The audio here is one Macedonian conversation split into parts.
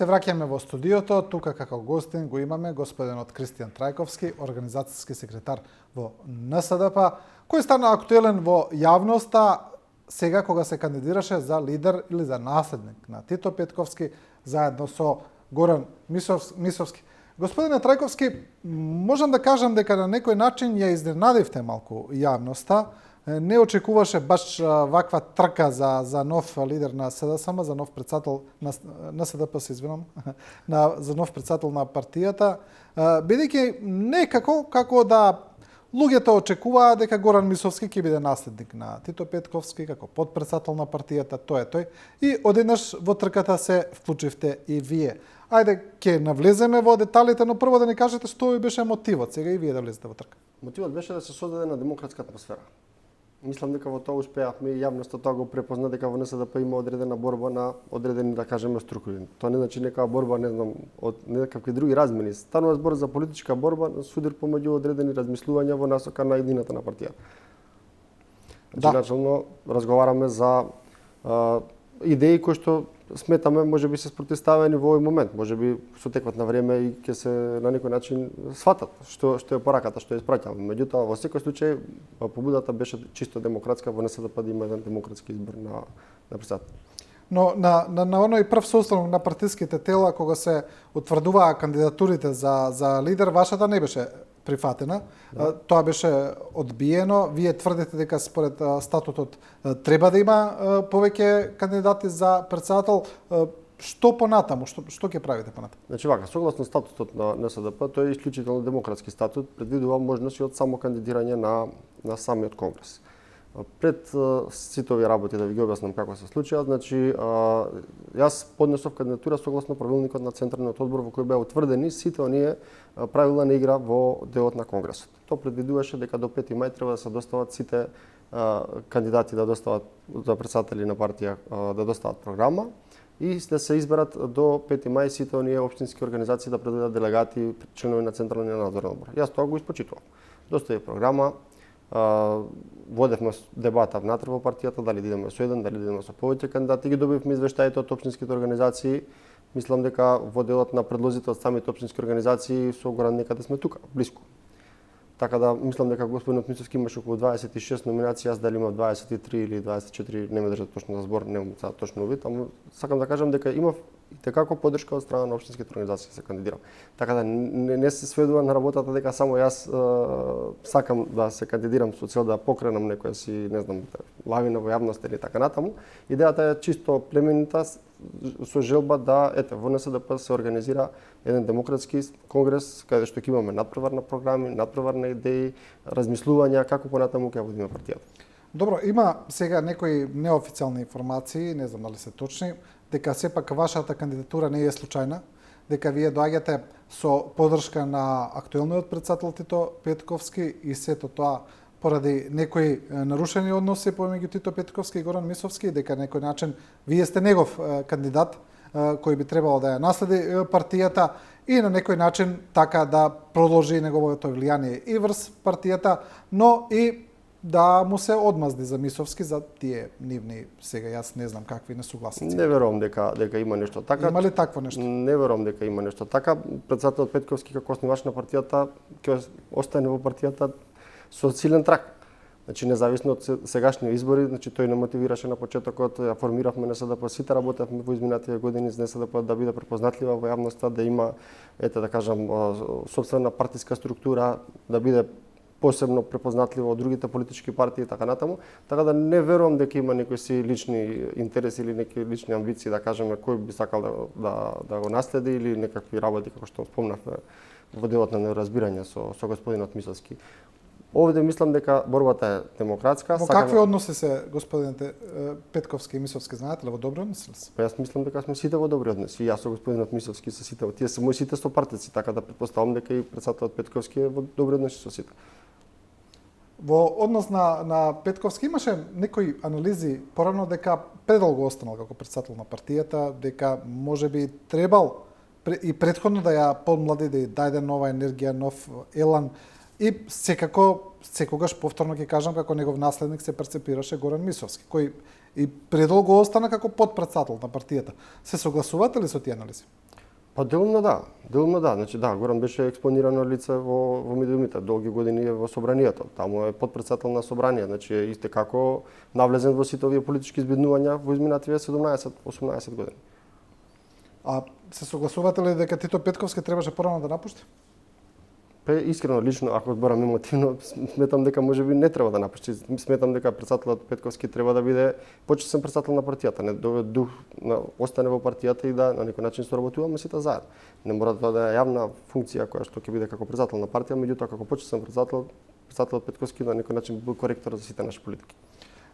Се враќаме во студиото, тука како гостин го имаме господинот Кристијан Трајковски, организацијски секретар во НСДП, кој стана актуелен во јавноста сега кога се кандидираше за лидер или за наследник на Тито Петковски заедно со Горан Мисовски. Господине Трајковски, можам да кажам дека на некој начин ја изненадивте малку јавноста. Не очекуваше баш ваква трка за нов лидер на СДСМ, за нов председател на НСДП, се извинам, за нов председател на партијата, бидејќи некако како да луѓето очекуваа дека Горан Мисовски ќе биде наследник на Тито Петковски како подпредседател на партијата, тој е тој. И одеднаш во трката се вклучивте и вие. Ајде, ќе навлеземе во деталите, но прво да ни кажете што беше мотивот сега и вие да влезете во трка. Мотивот беше да се создаде една демократска атмосфера. Мислам дека во тоа успеавме и јавноста тоа го препозна дека во НСДП има одредена борба на одредени, да кажеме, структури. Тоа не значи некава борба, не знам, од некакви други размени. Станува збор за политичка борба, судир помеѓу одредени размислувања во насока на едината на партијата. Значи, начално разговараме за идеи кои што сметаме можеби се спротивставени во овој момент, можеби со текот на време и ќе се на некој начин сватат што е пораката што ја испраќаме. Меѓутоа во секој случај побудата беше чисто демократска, во НСДП да има еден демократски избор на председател. Но на оној прв состанок на партиските тела кога се утврдуваа кандидатурите за лидер, вашата не беше прифатена. Да. Тоа беше одбиено. Вие тврдите дека според статутот треба да има повеќе кандидати за председател. Што понатаму? Што ќе правите понатаму? Значи вака, согласно статутот на НСДП, тој е исклучително демократски статут, предвидува можност и од само кандидирање на самиот конгрес. Пред сите овие работи да ви ги објаснам како се случија, значи јас поднесов кандидатура согласно правилникот на Централниот одбор во кој беа утврдени сите оние правила на игра во делот на конгресот. Тоа предвидуваше дека до 5 мај треба да се достават сите кандидати да достават за председатели на партија да достават програма и да се изберат до 5 мај сите оние општински организации да предвидат делегати, членови на Централниот надзорен одбор. Јас тоа го испочитував. Доставив програма, водевме дебата внатре во партијата, дали да идеме со еден, дали да идеме со повеќе кандидати, ги добивме извештаите од општинските организации. Мислам дека во делот на предлозите од самите општински организации со Горан некаде сме тука, блиску. Така да мислам дека господинот Мисовски имаше околу 26 номинации, јас дали имав 23 или 24, не ме држат точно за збор, немам сега точно вид, ама сакам да кажам дека имав и tekako поддршка од страна на општинските организации се кандидирам. Така да не се сведува на работата дека само јас сакам да се кандидирам со цел да покренам некоја си, не знам, лавина во јавноста или така натаму. Идејата е чисто племенита со желба да во НСДП се организира еден демократски конгрес каде што ќе имаме надпреварна програми, надпреварни идеи, размислувања како понатаму ќе водиме партијата. Добро, има сега некои неофицијални информации, не знам дали се точни, дека сепак вашата кандидатура не е случајна, дека вие доаѓате со поддршка на актуелниот председател Тито Петковски и сето тоа поради некои нарушени односи помеѓу Тито Петковски и Горан Мисовски, дека на некој начин вие сте негов кандидат кој би требало да ја наследи партијата и на некој начин така да продолжи неговото влијание и врз партијата, но и да му се одмазди за Мисовски за тие нивни, сега јас не знам какви несугласици. Не верувам дека има нешто така. Има ли такво нешто? Не верувам дека има нешто така. Председателот Петковски како основач на партијата ќе остане во партијата со силен трак. Значи независно од сегашни избори, значи тој не мотивираше на почетокот, ја формиравме НСДП, сите работевме во изминатите години за НСДП да биде препознатлива во јавноста, да има да кажам сопствена партиска структура, да биде посебно препознатливо од другите политички партии и така натаму, така да не верувам дека има некои си лични интереси или некои лични амбиции, да кажеме, кој би сакал да го наследи или некакви работи како што спомнавме во делот на неразбирање со господинот Мисовски. Овде мислам дека борбата е демократска. Во какви односи се господините Петковски и Мисовски, знаете ли, во добри односи ли се? Па јас мислам дека сме сите во добри односи. Јас со господинот Мисовски се сите, тие се мои сите сопартици, така да претпоставам дека и председателот Петковски е во добри односи со сите. Во однос на Петковски имаше некои анализи порано дека предолго останал како председател на партијата, дека можеби требал и претходно да ја подмлади, да ја даде нова енергија, нов елан. И секогаш повторно ќе кажам како негов наследник се перцепираше Горан Мисовски, кој и предолго остана како потпредседател на партијата. Се согласувате ли со тие анализи? Па делумно да. Значи да, Горан беше експонирано лице во медиумите, долги години е во собранието. Таму е потпредседател на собрание, значи е исто како навлезен во сите овие политички избеднувања во изминативе 17-18 години. А се согласувате ли дека Тито Петковски требаше порано да напушти? Искрено, лично, ако зборам емотивно, сметам дека можеби не треба да напушти. Сметам дека председателот Петковски треба да биде почесен председател на партијата, не дух на остане во партијата и да на некој начин соработуваме сите заедно. Не мора да е јавна функција која што ќе биде како председател на партија, меѓутоа како почесен председателот Петковски на некој начин бил коректор за сите наши политики.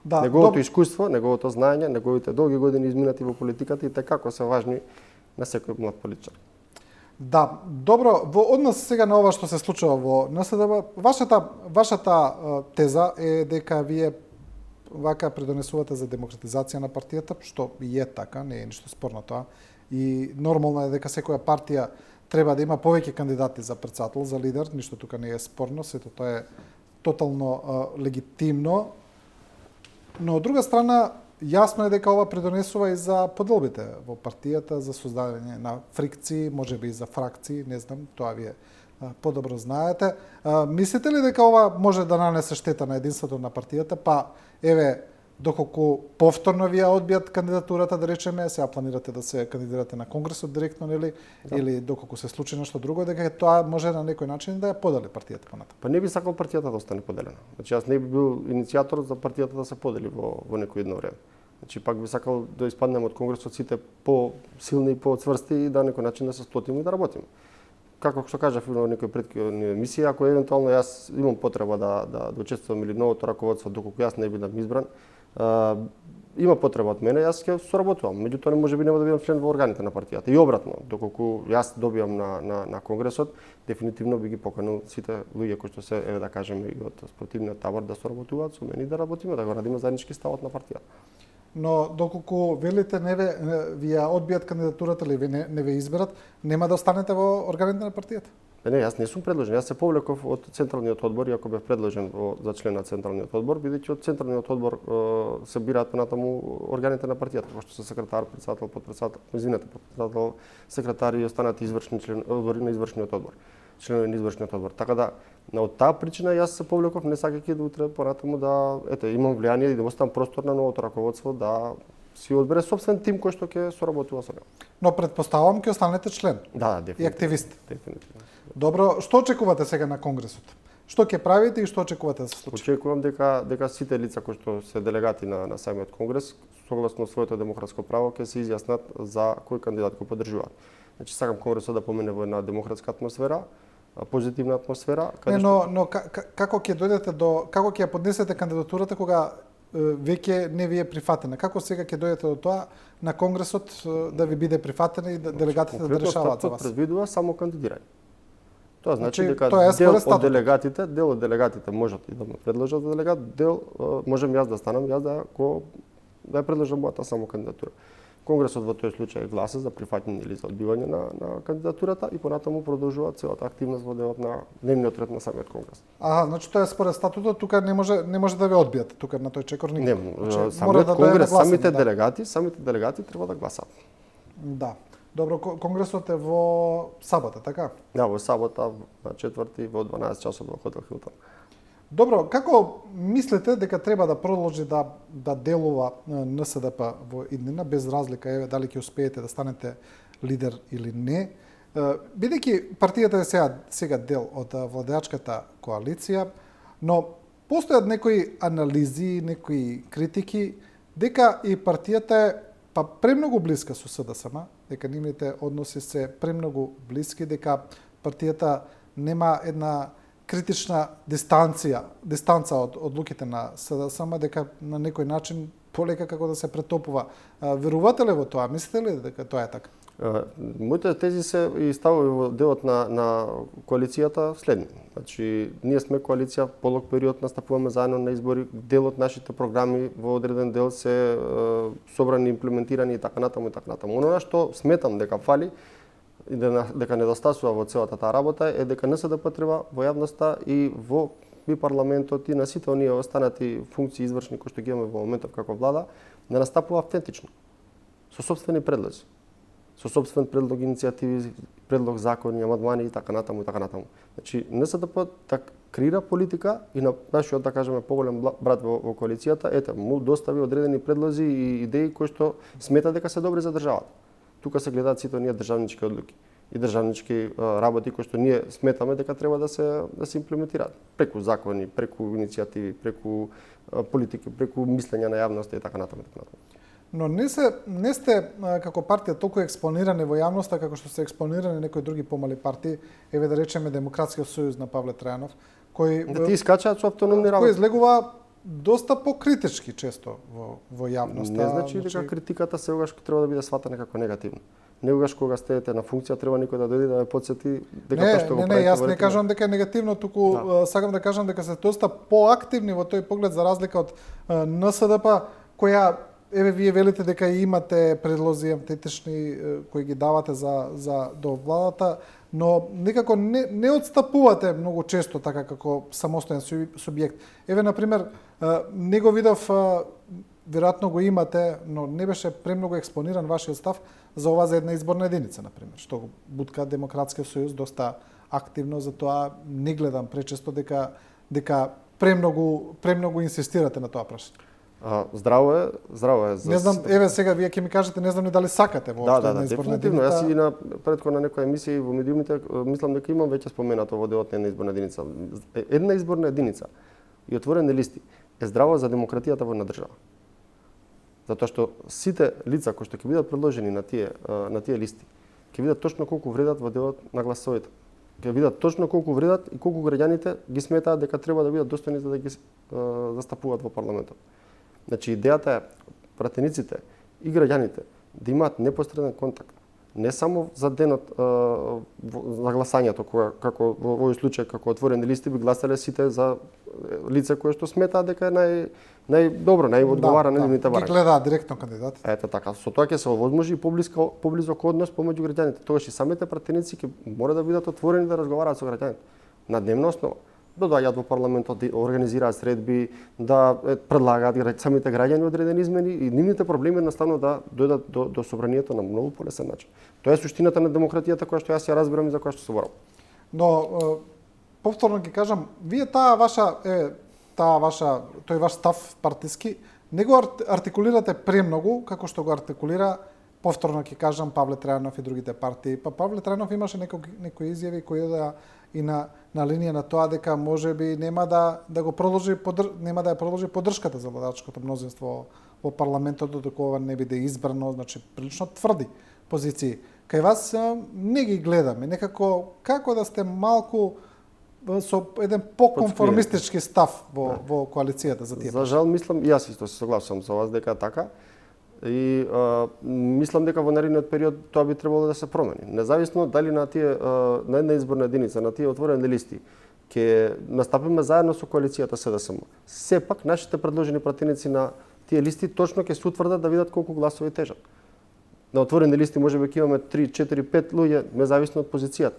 Да, неговото искуство, неговото знаење, неговите долги години изминати во политиката и како се важни на секој млад политичар. Да, добро, во однос сега на ова што се случува во НСДП, вашата теза е дека вие вака предонесувате за демократизација на партијата, што и е така, не е ништо спорно тоа. И нормално е дека секоја партија треба да има повеќе кандидати за председател, за лидер, ништо тука не е спорно, сето тоа е тотално легитимно. Но од друга страна, јасно е дека ова предонесува и за поделбите во партијата, за создавање на фрикции, можеби и за фракции, не знам, тоа вие подобро знаете. Мислите ли дека ова може да нанесе штета на единството на партијата, па еве доколку повторно вие одбијат кандидатурата, да речеме, сега планирате да се кандидирате на Конгресот директно, нели? Да. Или доколку се случи нешто друго, дека тоа може на некој начин да ја подели партијата понатаму? Па не би сакал партијата да остане поделена. Значи јас не би бил иницијатор за партијата да се подели во некој едно време. Значи пак би сакал да испаднеме од Конгресот сите по-силни и по-цврсти и да на некој начин да се сплотиме и да работиме. Како што кажав во некој предходни емисија, ако евентуално јас имам потреба да учествувам или новото раководство доколку јас не бидам избран, има потреба од мене, јас ќе соработувам. Меѓутоа можеби нема да бидам член во органите на партијата. И обратно, доколку јас добијам на Конгресот, дефинитивно би ги поканил сите луѓе кои што се, еве да кажеме, и од спортивниот табор да соработуваат со мене и да работиме, да го радиме заеднички ставот на партијата. Но доколку велите ви ја одбијат кандидатурата или не ве изберат, нема да останете во органите на партијата? Не, јас не сум предложен. Јас се повлеков од Централниот одбор, иако бев предложен за член на Централниот одбор, бидејќи од Централниот одбор се бираат понатаму органите на партијата, како што се секретар, председател, потпредседател, секретар и останати извршни членови на извршниот одбор. Членови на извршниот одбор. Така да од таа причина јас се повлеков не сакајќи да утре понатаму да имам влијание и да оставам простор на новото раководство да си одбере собствен тим кој што ќе соработува со него. Но предпоставувам ќе останете член. Да, дефинитивно. И активист. Дефинитивно. Добро, што очекувате сега на Конгресот? Што ќе правите и што очекувате да се случи? Очекувам дека сите лица кои што се делегати на самиот Конгрес, согласно своето демократско право, ќе се изјаснат за кој кандидат го поддржуваат. Значи сакам Конгресот да помине во една демократска атмосфера, позитивна атмосфера. Но како ќе дојдете како ќе ја поднесете кандидатурата кога веќе не ви е прифатена? Како сега ќе дојдете до тоа на Конгресот да ви биде прифатена и делегатите да решаваат за вас? Предвидува само кандидирање. Тоа значи дека дел од делегатите можат и да ме предложат за делегат, дел можам јас да станам, јас да ја предложам мојата само кандидатура. Конгресот во тој случај гласа за прифаќање или за одбивање на кандидатурата и понатаму продолжува целата активност во делот на дневниот ред на самиот Конгрес. Значи тоа е според статутот, тука не може да ве одбијат тука на тој чекор никако. Не, самиот Конгрес, самите делегати треба да гласат. Да. Добро, Конгресот е во сабота, така? Да, во сабота, на 4 во 12 часот во хотел Хилтон. Добро, како мислите дека треба да продолжи да делува НСДП во иднина, без разлика дали ќе успеете да станете лидер или не? Бидејќи партијата е сега дел од владеачката коалиција, но постојат некои анализи, некои критики дека и партијата е премногу блиска со СДСМ, дека нивните односи се премногу блиски, дека партијата нема една критична дистанца од одлуките на СДСМ, дека на некој начин полека како да се претопува. Верувате ли во тоа? Мислите ли дека тоа е така? Моите тези се и ставови во делот на коалицијата следни. Значи, ние сме коалиција, полог период настапуваме заедно на избори, дел од нашите програми во одреден дел се собрани, имплементирани и така натаму и така натаму. Оно што сметам дека фали, и дека недостасува во целата таа работа е дека НСДП треба во јавноста и во парламентот и на сите оние останати функции извршни кои што ги имаме во моментов како влада, да настапува автентично, со сопствени предлози, со сопствен предлог иницијативи, предлог закони, амандмани и така натаму и така натаму. Значи НСДП так креира политика и на нашиот, да кажеме, поголем брат во коалицијата, ете, му достави одредени предлози и идеи кои што смета дека се добри за државата. Тука се гледаат сите оние државнички одлуки и државнички работи кои што ние сметаме дека треба да се имплементираат преку закони, преку иницијативи, преку политики, преку мислење на јавноста и така натаму. Но не сте како партија толку експонирани во јавноста како што се експонирани некои други помали партии, еве да речеме Демократскиот сојуз на Павле Трајанов, кој да ти искачаат со автономни работи. Кој излегува доста покритички често во јавноста. Не значи дека критиката сегогаш треба да биде сватена како негативно. Некогаш кога стеете на функција треба некој да дојде да ве потсети дека тоа што го правите. Не, јас не кажам дека е негативно, туку сакам да кажам дека се доста поактивни во тој поглед за разлика од НСДП, која еве вие велите дека имате предлози автентични кои ги давате за до владата, но некако не отстапувате многу често така како самостоен субјект. Еве на пример, не го видов, веројатно го имате, но не беше премногу експониран вашиот став за ова за една изборна единица, на пример, што бутка Демократскиот сојуз доста активно, затоа не гледам пречесто дека премногу инсистирате на тоа прашање. Здраво е. Не знам, еве сега вие ќе ми кажете, не знам ни дали сакате во една изборна единица. Јас и на претходна некоја емисија и во медиумите мислам дека имам веќе споменато во делот на една изборна единица. Една изборна единица и отворени листи е здраво за демократијата во една држава. Затоа што сите лица кои што ќе бидат предложени на тие листи ќе видат точно колку вредат во делот на гласовите. Ќе видат точно колку вредат и колку граѓаните ги сметаат дека треба да бидат достојни за да ги застапуваат во парламентот. Значи идејата е пратениците и граѓаните да имаат непосреден контакт, не само за денот за гласањето, како во овој случај како отворени листи би гласале сите за лице кое што сметаат дека е најдобро, најодговара на нивните барања. Ги гледаат директно кандидатите. Ете така, со тоа ќе се овозможи и поблизок однос помеѓу граѓаните. Тогаш и самите пратеници ќе мора да бидат отворени да разговараат со граѓаните на дневна основа. Да доаѓаат во парламентот, да организираат средби, да предлагаат самите граѓани одредени измени и нивните проблеми едноставно да дојдат до собранието на многу полесен начин. Тоа е суштината на демократијата која што јас ја разбирам и за која што се борам. Но повторно ги кажам, вие тој ваш став партиски не го артикулирате премногу како што го артикулира, повторно ќе кажам, Павле Трајанов и другите партии. Па Павле Трајанов имаше некои изјави кои и на линија на тоа дека можеби нема да ја продолжи поддршката за владачкото мнозинство во парламентот додека ова не биде избрано, значи прилично тврди позиции. Кај вас не ги гледаме, некако како да сте малку со еден поконформистички став во коалицијата за тие. За жал мислам, и јас исто се согласувам со вас дека така. И мислам дека во наредниот период тоа би требало да се промени. Независно дали на една изборна единица, на тие отворени листи, ќе настапиме заедно со коалицијата СДСМ. Сепак нашите предложени пратеници на тие листи точно ќе се утврдат да видат колку гласови тежат. На отворени листи можеби ќе имаме 3, 4, 5 луѓе, независно од позицијата.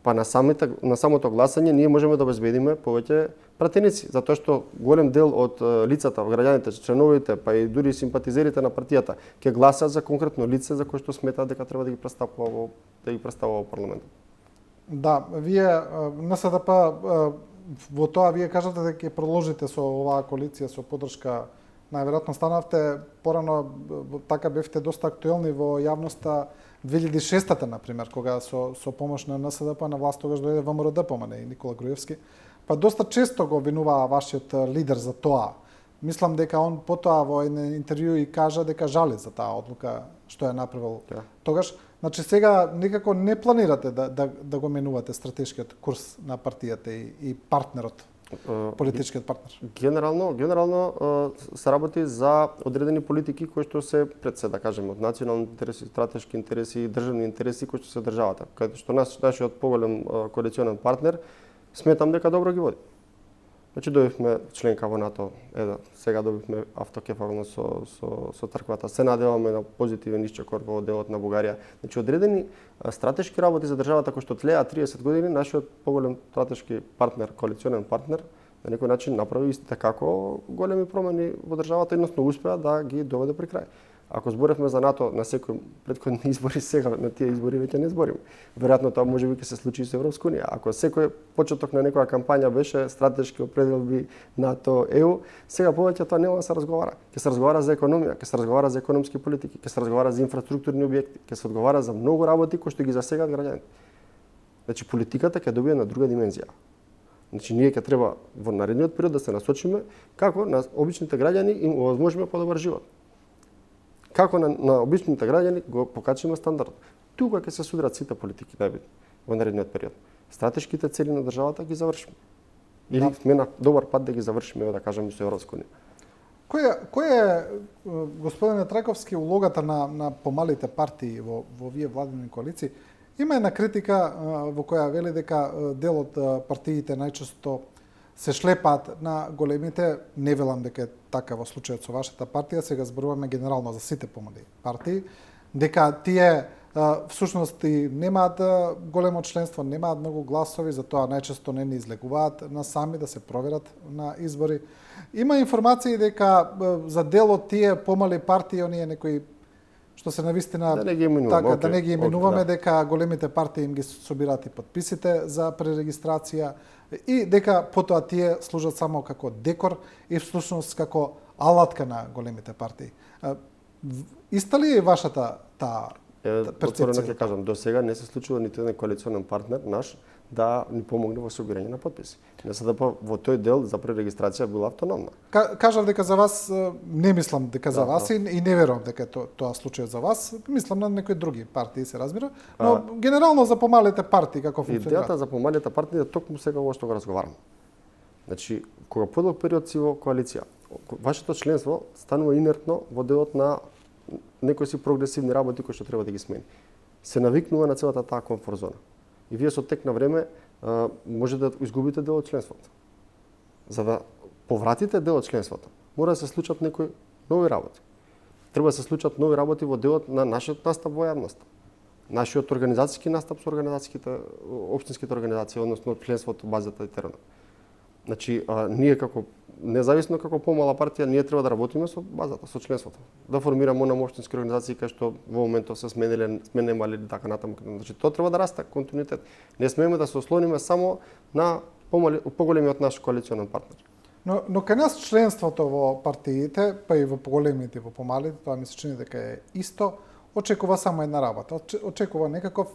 Па на самото гласање ние можеме да обезбедиме повеќе пратеници, затоа што голем дел од лицата, граѓаните, членовите, па и дури симпатизерите на партијата ќе гласаат за конкретно лице за кое што сметаат дека треба да ги представува во парламентот. Да, вие НСДП во тоа вие кажате дека ќе продолжите со оваа коалиција со поддршка. Најверојатно станавте порано така бевте доста актуелни во јавноста 2006-та, например, кога со помош на НСДП на власт тогаш дојде ВМРО помане и Никола Груевски. Па доста често го обвинуваа вашиот лидер за тоа. Мислам дека он потоа во еден интервју и кажа дека жали за таа одлука што ја направил тогаш. Значи сега некако не планирате да го менувате стратешкиот курс на партијата и партнерот, политичкиот партнер. Генерално се работи за одредени политики кои што се пред се, да кажеме, од национални интереси, стратешки интереси и државни интереси кои што се државата. Каде што нашиот поголем коалиционен партнер сметам дека добро ги води. Значи добивме членка во НАТО, сега добивме автокефално со црквата. Се надеваме на позитивен исчекор во делот на Бугарија. Значи одредени стратешки работи за државата кои што тлеа 30 години, нашиот поголем стратешки партнер, коалиционен партнер, на некој начин направи истите како големи промени во државата, едносно успеа да ги доведе при крај. Ако зборевме за НАТО на секој претходни избори, сега на тие избори веќе не збориме. Веројатно тоа можеби ќе се случи и со Европска унија. Ако секој почеток на некоја кампања беше стратешки определби НАТО, ЕУ, сега повеќе тоа нема да се разговара. Ќе се разговара за економија, ќе се разговара за економски политики, ќе се разговара за инфраструктурни објекти, ќе се одговара за многу работи кои што ги засегаат граѓаните. Значи политиката ќе добие на друга димензија. Значи ние ќе треба во наредниот период да се насочиме како на обичните граѓани им овозможиме подобар живот. Како на обичните граѓани го покачиме стандард. Тука ќе се судрат сите политики најбитни во наредниот период. Стратешките цели на државата ги завршиме. Или сме на добар пат да ги завршиме, да кажеме, со Европска унија. Која е, господине Трајковски, улогата на помалите партии во вие владини коалиции? Има една критика во која вели дека дел од партиите најчесто се шлепаат на големите. Не велам дека е така во случајот со вашата партија, сега зборуваме генерално за сите помали партии, дека тие всушност и немаат големо членство, немаат многу гласови, затоа најчесто не ни излегуваат насами да се проверат на избори. Има информации дека за дел од тие помали партии, оние некои што се навистина да не ги именуваме, да не ги именуваме, дека големите партии им ги собираат и подписите за пререгистрација и дека потоа тие служат само како декор и всушност како алатка на големите партии. Иста ли е вашата таа перцепција? Отворено ќе кажам, до сега не се случува ниту еден коалиционен партнер наш да ни помогне во собирање на подписи. НСДП во тој дел за пререгистрација била автономна. Кажав дека за вас, не мислам дека за вас и не верувам дека тоа случај за вас, мислам на некои други партии, се разбира, но генерално за помалите партии како функционираат? Идејата за помалите партии е токму сега во што го разговарам. Значи, кога подолг период си во коалиција, вашето членство станува инертно во делот на некои си прогресивни работи кои што треба да ги смени. Се навикнува на целата таа комфорт зона. И вие со тек на време може да изгубите дел од членството. За да повратите дел од членството, мора да се случат некои нови работи. Треба да се случат нови работи во делот на нашиот настап во јавноста. Нашиот организацијски настап со организацијските општинските организации, односно членството, базата и теренот. Значи, ние како независно како помала партија, ние треба да работиме со базата, со членството. Да формираме оние општински организации кои што во моментот се сменемале или така натаму. Значи, тоа треба да расте континуитет. Не смееме да се ослониме само на поголемиот наш коалиционен партнер. Но кај нас членството во партиите, па и во поголемите, во помалите, тоа ми се чини дека е исто, очекува само една работа. Очекува некаков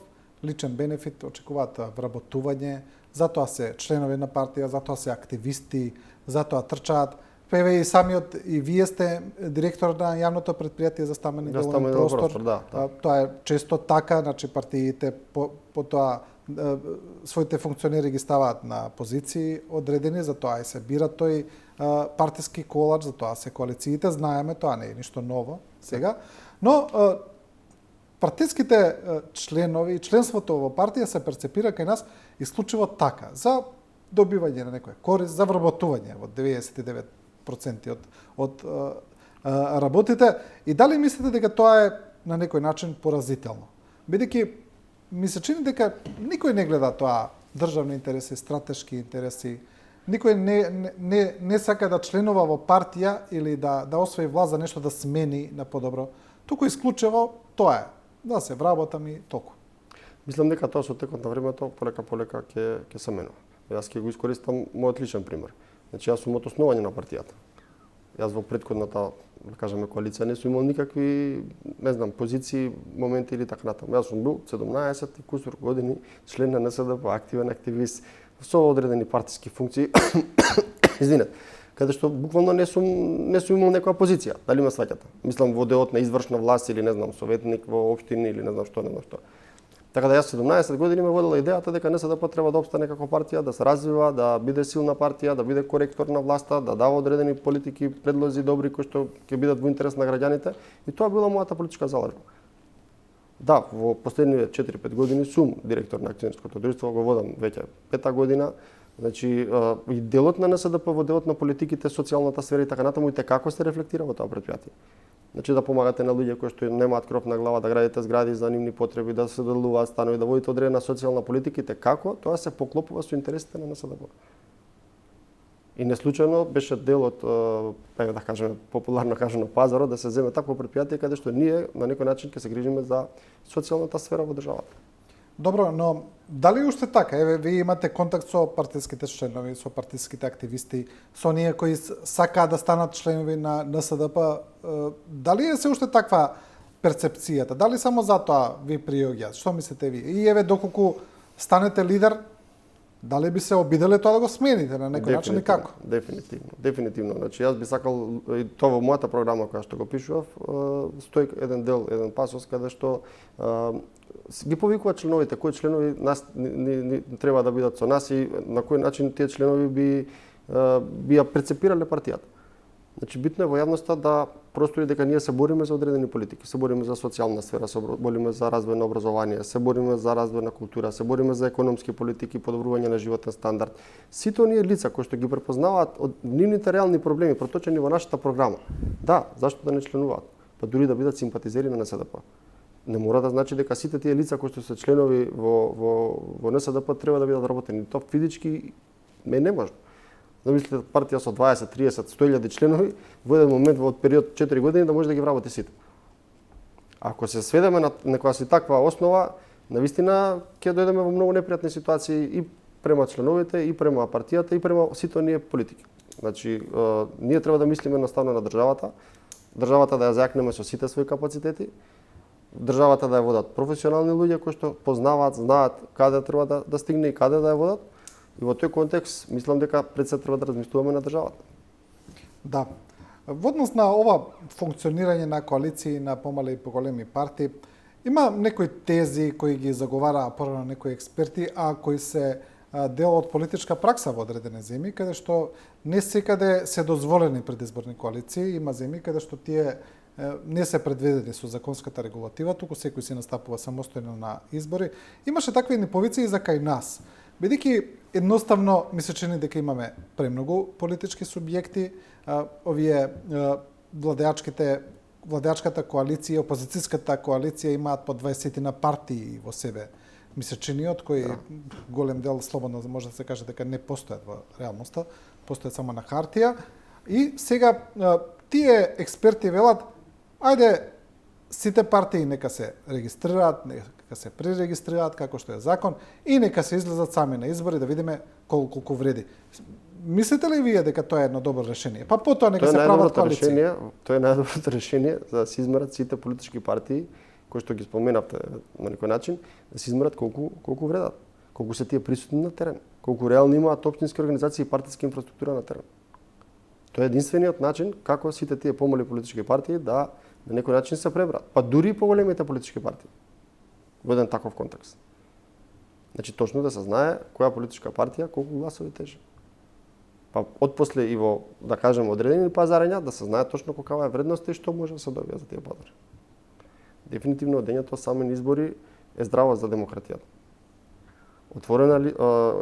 личен бенефит, очекуваат вработување, затоа се членови на партија, затоа се активисти, затоа трчаат. Певе и самиот, и вие сте директор на јавното предпријатие за стамбен и деловен простор. Да. Тоа е често така, значи партиите по тоа своите функционери ги ставаат на позиции одредени, затоа и се бира тој партиски колач, затоа се коалициите, знаеме, тоа не е ништо ново сега, но партиските членови и членството во партија се перцепира кај нас исклучиво така, за добивање на некоја корист, за вработување во 99% од работите. И дали мислите дека тоа е на некој начин поразително? Бидејќи ми се чини дека никој не гледа тоа државни интереси, стратешки интереси, никој не сака да членува во партија или да освои власт за нешто да смени на подобро. Туку исклучиво тоа е, да се вработам и толку. Мислам дека тоа со текот на времето полека ќе се менува. Јас ќе го искористам мојот личен пример. Значи, јас сум од основање на партијата. Јас во претходната, да кажеме, коалиција не сум имал никакви, не знам, позиции, моменти или така натаму. Јас сум бил 17 и кусур години член на НСДП, активен активист со одредени партиски функции. Извинете, каде што буквално не сум имал некоја позиција. Дали ме сваќате? Мислам во делот на извршна власт или не знам, советник во општини или не знам што. Така да јас 17 години ме водела идејата дека НСДП треба да опстане како партија, да се развива, да биде силна партија, да биде коректор на власта, да дава одредени политики, предлози добри кои што ќе бидат во интерес на граѓаните, и тоа била мојата политичка залежба. Да, во последниве 4-5 години сум директор на акционерското друштво, го водам веќе 5-та година. Значи, и делот на НСДП во делот на политиките, социјалната сфера и така натаму и како се рефлектира во тоа претпријатие. Значи да помагате на луѓе кои што немаат кров на глава, да градите згради за нивни потреби, да се доделуваат станови, да водите одредена социјална политика и како тоа се поклопува со интересите на НСДП. И не случајно беше дел од, да кажеме, популарно кажано, пазарот, да се земе такво претпријатие каде што ние на некој начин ќе се грижиме за социјалната сфера во државата. Добро, но дали уште така? Еве, вие имате контакт со партиските членови, со партиските активисти, со оние кои сакаат да станат членови на НСДП. Дали е се уште таква перцепцијата? Дали само затоа ви приоѓаат? Што мислите ви? И еве, доколку станете лидер, дали би се обиделе тоа да го смените на некој начин и како? Дефинитивно. Значи, јас би сакал, и тоа во мојата програма која што го пишував, стои еден дел, еден пасос каде што ги повикуваат членовите, кои членови нас не треба да бидат со нас и на кој начин тие членови би ја прецепирале партијата. Значи, битно е во јавноста да простори дека ние се бориме за одредени политики, се бориме за социјална сфера, се бориме за развој на образование, се бориме за развој на култура, се бориме за економски политики, подобрување на животен стандард. Сите оние лица кои што ги препознаваат од нивните реални проблеми проточени во нашата програма. Да, зашто да не членуваат? Па дури да бидат симпатизери на НСДП. Не мора да значи дека сите тие лица кои што се членови во НСДП треба да бидат работени. Тоа физички е неможно. Замислите партија со 20, 30, 100.000 членови во еден момент во период 4 години да може да ги вработи сите. Ако се сведеме на некоја си таква основа, навистина ќе дојдеме во многу непријатни ситуации и према членовите, и према партијата, и према сите оние политики. Значи, ние треба да мислиме наставно на државата, државата да ја зајакнеме со сите своји капацитети, државата да ја водат професионални луѓе кои што познаваат, знаат каде треба да стигне и каде да ја водат. И во тој контекст, мислам дека пред се треба да размислуваме на државата. Да. Во однос на ова функционирање на коалиции на помале и поголеми партии, има некои тези кои ги заговара порано некои експерти, а кои се дел од политичка пракса во одредени земји, каде што не секаде се дозволени предизборни коалиции, има земји каде што тие не се предвидени со законската регулатива, туку секој си настапува самостојно на избори. Имаше такви неповици и за кај нас. Бидејќи едноставно ми се чини дека имаме премногу политички субјекти, овие владеачката коалиција, опозицијската коалиција имаат по 20 на партии во себе. Ми се чини од кои голем дел слободно може да се каже дека не постојат во реалноста, постојат само на хартија. И сега тие експерти велат, ајде сите партии нека се регистрираат, нека се пререгистрираат како што е закон и нека се излезат сами на избори да видиме колку вреди. Мислите ли вие дека тоа е едно добро решение? Па потоа нека се прават коалиции. Тоа е најдоброто решение за да се измерат сите политички партии кои што ги споменавте на некој начин, да се измерат колку вредат, колку се тие присутни на терен, колку реално имаат општински организации и партиска инфраструктура на терен. Тоа е единствениот начин како сите тие помали политички партии да на некој начин се пребрат, па дури и поголемите политички партии во еден таков контекст. Значи точно да се знае која политичка партија колку гласови тежи. Па отпосле и во, да кажем, одредени пазарења да се знае точно каква е вредноста и што може да се добие за тие пазари. Дефинитивно одењето сами избори е здраво за демократијата.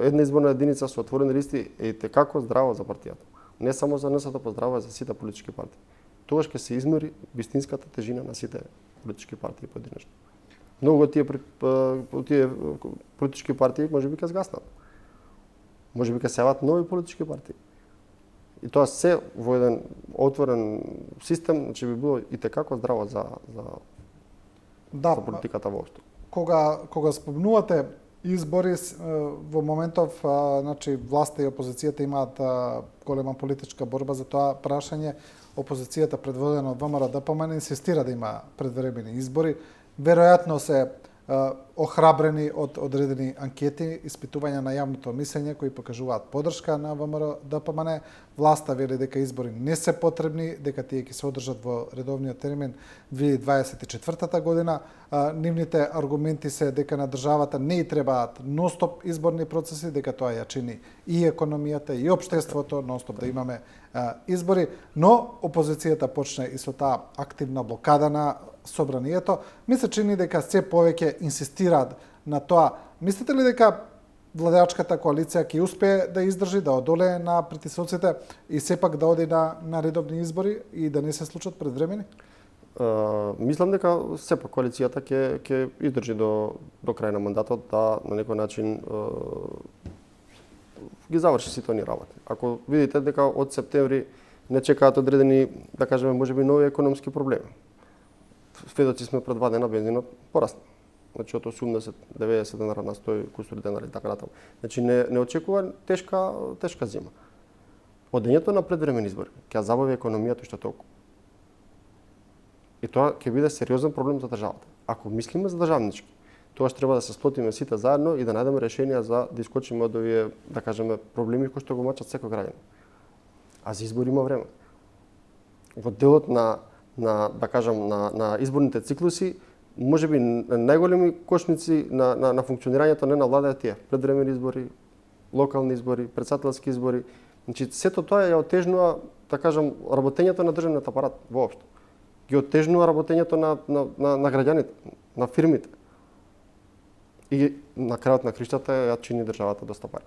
Една изборна единица со отворени листи е текако здраво за партијата. Не само за НСДП, здраво за сите политички партии. Тогаш ќе се измери вистинската тежина на сите политички партии поединечно. Многу од тие политички партии можеби ќе згаснат. Можеби ќе се јават нови политички партии. И тоа се во еден отворен систем, значи би било и текако здраво за политиката воопшто. Кога спомнувате избори во моментов, значи власта и опозицијата имаат голема политичка борба за тоа прашање. Опозицијата предводена од ВМРО ДПМН инсистира да има предвремени избори. Веројатно се охрабрени од одредени анкети, испитувања на јавното мислење кои покажуваат поддршка на ВМРО ДПМН. Власта вели дека избори не се потребни, дека тие ќе се одржат во редовниот термин 2024 година. Нивните аргументи се дека на државата не и требаат нонстоп изборни процеси, дека тоа ја чини и економијата и општеството, нонстоп да имаме избори, но опозицијата почне и со таа активна блокада на собранието. Ми се чини дека се повеќе инсистираат на тоа. Мислите ли дека владеачката коалиција ќе успее да издржи, да одолее на притисоците и сепак да оди на редовни избори и да не се случат предвремени? Мислам дека сепак коалицијата ќе издржи до крај на мандатот да на некој начин ги заврши сите оние работи. Ако видите дека од септември не чекаат одредени, да кажеме, можеби нови економски проблеми. Сведоци сме пред 2 дена бензинот порасна. Значи од 80-90 денари на 100 кусури денари и така натаму. Значи не очекува тешка зима. Одењето на предвремени избори ќе забави економијата уште толку. И тоа ќе биде сериозен проблем за државата. Ако мислиме за државнички, тоа што треба да се сплотиме сите заедно и да најдеме решенија за да искочиме од овие, да кажеме, проблеми кои што го мачат секој граѓанин. А за избори има време. Во делот на да кажам на изборните циклуси, можеби најголеми кошници на функционирањето не на влада е тие предвремени избори, локални избори, председателски избори. Значи сето тоа ја отежнува, да кажам, работењето на државниот апарат воопшто. Ги отежнува работењето на граѓаните, на фирмите. И на крајот на криштата ја чини државата доста пари.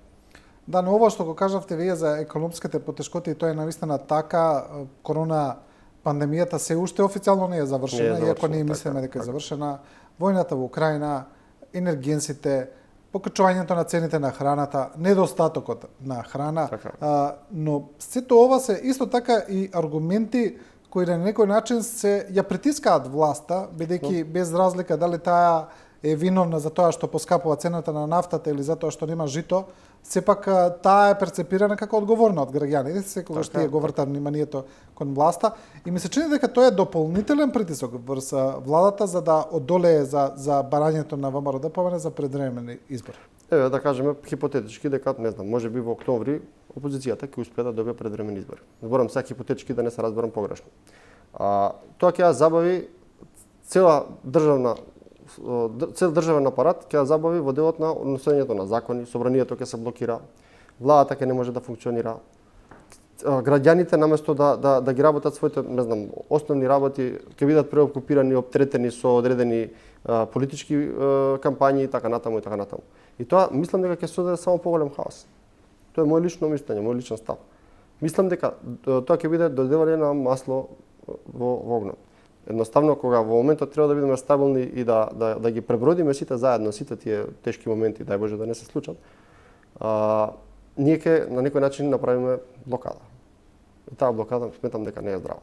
Да, но ова што го кажавте вие за економските потешкоти, тоа е навистина така, корона пандемијата се уште официјално не е завршена, иако ние мислиме дека е завршена. Војната во Украина, енергенсите, покачувањето на цените на храната, недостатокот на храна, но сето ова се исто така и аргументи кои на некој начин ја притискаат власта, бидејќи без разлика дали таа е виновна за тоа што поскапува цената на нафтата или за тоа што нема жито, сепак таа е перцепирана како одговорна од граѓаните, секогаш тие го вртат вниманието кон власта и ми се чини дека тоа е дополнителен притисок врз владата за да одолее за барањето на ВМРО ДПМН за предвремени избори. Еве да кажеме хипотетички дека не знам, можеби во октомври опозицијата ќе успее да добие предвремени избори. Зборам сега хипотетички да не се разберам погрешно. Тоа ќе ја забави цела државен апарат ќе ја забави во делот на носењето на закони, собранието ќе се блокира, владата ќе не може да функционира. Граѓаните наместо да ги работат своите, не знам, основни работи, ќе бидат преокупирани, оптретени со одредени политички кампањи и така натаму и така натаму. И тоа мислам дека ќе создаде само поголем хаос. Тоа е мој лично мислење, мој личен став. Мислам дека тоа ќе биде додевање на масло во огнот. Едноставно кога во моментот треба да бидеме стабилни и да ги пребродиме сите заедно, сите тие тешки моменти, дај Боже да не се случат, ние ќе на некој начин направиме блокада. И таа блокада сметам дека не е здрава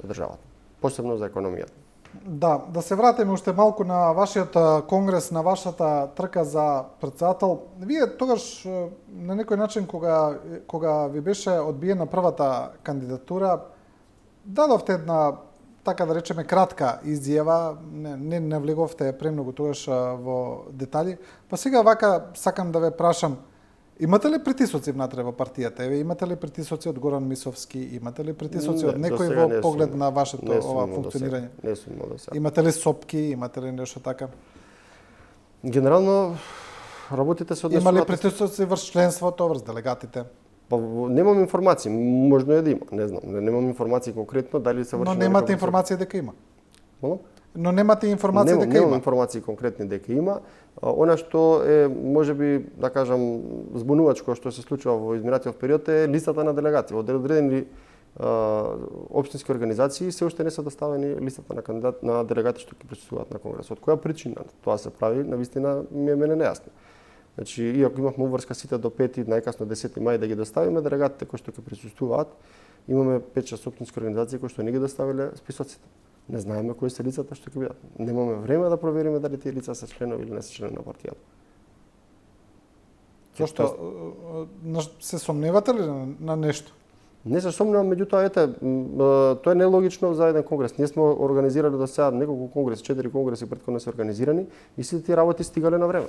за државата, посебно за економијата. Да се вратиме уште малку на вашиот конгрес, на вашата трка за председател. Вие тогаш на некој начин кога ви беше одбиена првата кандидатура, дадовте една, така да речеме, кратка изјава, не навлеговте премногу тогаш во детали. Па сега вака сакам да ве прашам, имате ли притисоци внатре во партијата? Еве, имате ли притисоци од Горан Мисовски? Имате ли притисоци од некој во поглед на вашето ова функционирање? Не сум до сега. Имате ли сопки? Имате ли нешто така? Генерално работите се однесуваат. Има ли притисоци врз членството, врз делегатите? Па немам информации, можно е да има, не знам, немам информации конкретно дали се врши. Но немате информација дека има. Молам? Но немате информација дека има. Немам информации конкретни дека има. Она што е можеби да кажам збунувачко што се случува во изминатиот период е листата на делегати. Од одредени општински организации се уште не се доставени листата на делегати што ќе присуствуваат на конгресот. Која причина тоа се прави, навистина ми е мене нејасно. Значи, иако имавме уврска сите до 5 најкасно 10 мај да ги доставиме делегатите кои што ќе присуствуваат, имаме 5-6 општински организации кои што не ги доставиле списоците. Не знаеме кои се лицата што ќе бидат. Немаме време да провериме дали тие лица се членови или не се членови на партијата. Зошто се сомневате ли на нешто? Не се сомневам, меѓутоа ете, тоа е нелогично за еден конгрес. Ние сме организирали до сега неколку конгреси, 4 конгреси претходно се организирани и сите тие работи стигале на време.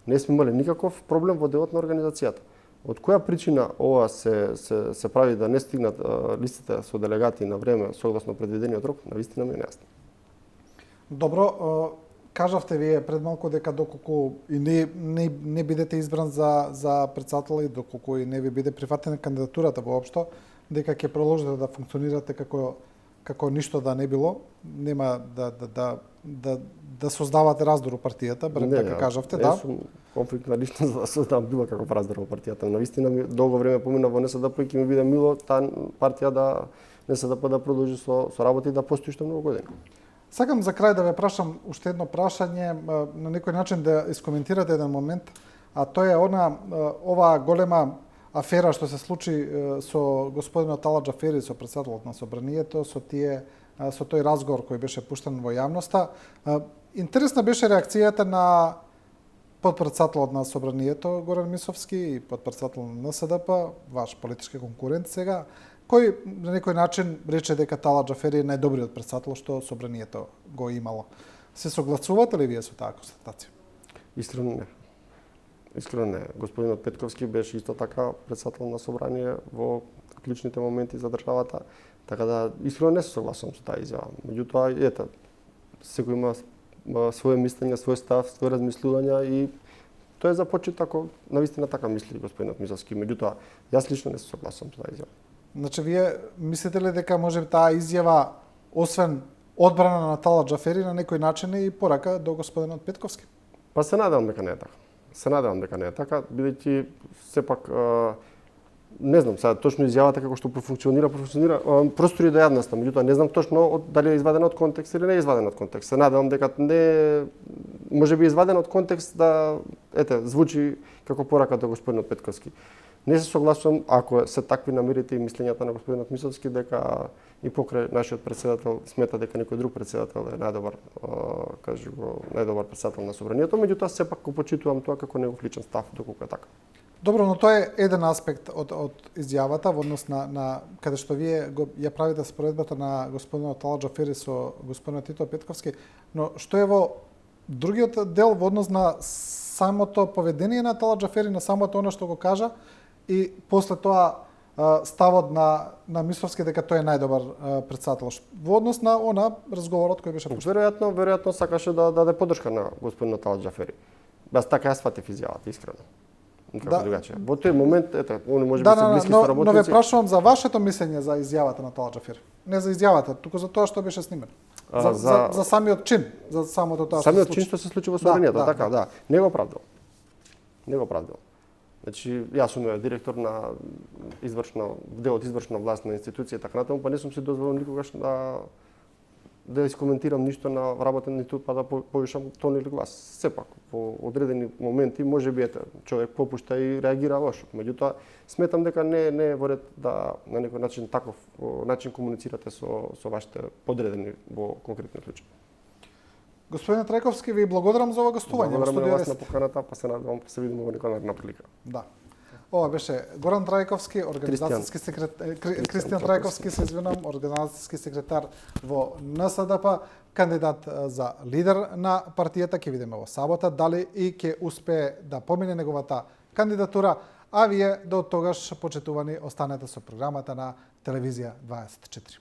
Не сме имали никаков проблем во делот на организацијата. Од која причина ова се прави да не стигнат листите со делегати на време согласно предвидениот рок, навистина ми е нејасно. Добро, кажавте вие пред малку дека доколку и не бидете избран за председател и доколку и не ви биде прифатена кандидатурата воопшто, дека ќе продолжите да функционирате како како ништо да не било, нема да создавате раздор у партијата, барем така кажавте, да? Не сум конфликтна личност да создавам било каков раздор во партијата. Навистина ми долго време помина во НСДП и ќе ми биде мило таа партија да НСДП да продолжи со работи и да постои што многу години. Сакам за крај да ве прашам уште едно прашање, на некој начин да искоментирате еден момент, а тоа е оваа голема афера што се случи со господинот Ала Џафери, со претседателот на собранието, со тој разговор кој беше пуштен во јавноста. Интересна беше реакцијата на подпредседателот на собранието Горан Мисовски и подпредседател на НСДП, ваш политички конкурент сега, кој на некој начин рече дека Тала Џафери е најдобриот претседател што собранието го имало. Се согласувате ли вие со таа констатација? Искрено не. Искрено не. Господинот Петковски беше исто така претседател на собрание во клучните моменти за државата, така да искрено не се согласувам со таа изјава. Меѓутоа, ете, секој има свое мислење, свој став, свој размислувања и тоа е започет ако навистина така мисли господинот Мисовски. Меѓутоа, јас лично не се согласувам со таа изјава. Значи, вие мислите ли дека може таа изјава, освен одбрана на Тала Џафери, на некој начин е и порака до господинот Петковски? Па се надевам дека не е така. Се надевам дека не е така, бидејќи сепак не знам сега точно изјавата како што профункционира простори до јавноста, меѓутоа не знам точно дали е извадена од контекст или не е извадена од контекст. Се надевам дека не може би извадена од контекст да звучи како порака до господинот Петковски. Не се согласувам ако се такви намерите и мислењата на господинот Мисовски дека и покрај нашиот претседател смета дека некој друг претседател е најдобар, најдобар претседател на собранието, меѓутоа сепак го почитувам тоа како негов личен став доколку е така. Добро, но тоа е еден аспект од изјавата во однос на каде што вие ја правите споредбата на господинот Тала Џафери со господинот Тито Петковски, но што е во другиот дел во однос на самото поведение на Тала Џафери, на самото она што го кажа и после тоа ставот на Мисовски дека тој е најдобар претседател во однос на разговорот кој беше пуштен. Веројатно сакаше да даде поддршка на господинот Тала Џафери. Бас така ја сватив изјавата, искрено. Никако другаче. Во тој момент, они може би се блиски со работници. Но ве прашувам за вашето мислење за изјавата на Тала Џафери. Не за изјавата, туку за тоа што беше снимено. За самиот чин, за самото тоа што се случи. Самиот чин што се случи во собранието, така, да. Не го оправдал. Не го оправдал. Значи, јас сум директор на дел од извршна власт на институција така натаму, па не сум си дозволил никогаш да искоментирам ништо на работа, ниту па да повишам тон или глас. Сепак, во одредени моменти можеби човек попушта и реагира лошо. Меѓутоа, сметам дека не е во ред да на некој начин таков начин комуницирате со вашите подредени во конкретниот случај. Господин Трајковски, ви благодарам за ова гостување во студио. Благодарам на вас на поканата, па се надевам да се видиме во некоја наредна прилика. Да. Ова беше Горан Трајковски, организацијски секретар, Кристијан Трајковски, се извинам, организацијски секретар во НСДП, кандидат за лидер на партијата. Ќе видиме во сабота дали и ќе успее да помине неговата кандидатура, а вие до тогаш, почитувани, останете со програмата на Телевизија 24.